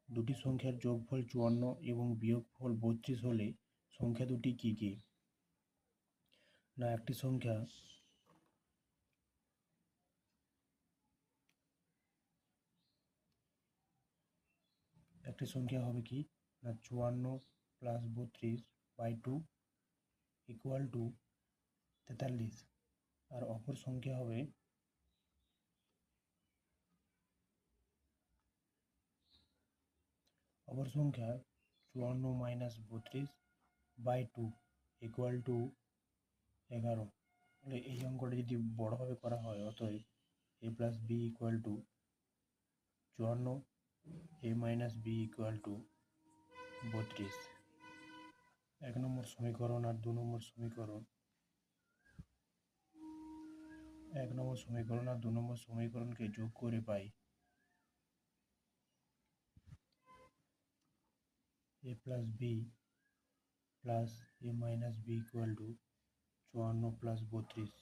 দুটি সংখ্যার যোগফল 54 এবং বিয়োগফল 32 হলে সংখ্যা দুটি কী কী? না একটি সংখ্যা হবে কি না 54 প্লাস 32/2 ইকুয়াল টু 43, আর অপর সংখ্যা হবে অপর সংখ্যা 54 মাইনাস 32/2 ইকুয়াল টু 11। তাহলে এই অঙ্কটা যদি বড়ভাবে করা হয়, অতএব a plus B equal to 54, a minus B equal to 32। 1 number সমীকরণ আর 2 নম্বর সমীকরণ, 1 নম্বর সমীকরণ আর 2 নম্বর সমীকরণকে যোগ করে পাই a plus B plus a minus B equal to 54 plus 32,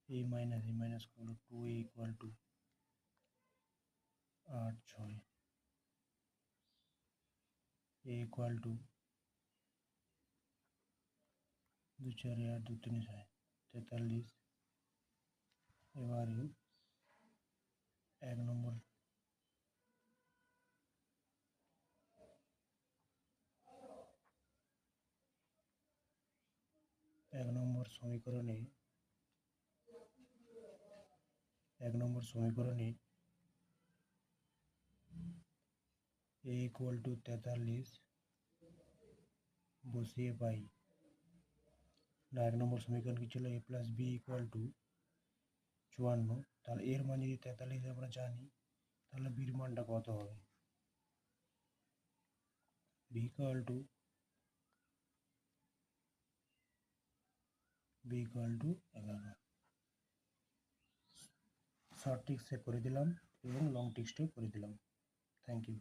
a minus করলো 2a equal to 8 6, a equal to 2 4 8 2 3 6 43। এবারে 1 নম্বর সমীকরণে a ইকুয়াল টু 43 বসিয়ে পাই। না 1 নম্বর সমীকরণ কি ছিল? a plus B equal to 54। তাহলে এর মান যদি 43 আমরা জানি, তাহলে বির মানটা কত হবে? b equal to 11। শর্ট ট্রিক্সে করে দিলাম এবং লং ট্রিক্সটাও করে দিলাম। Thank you.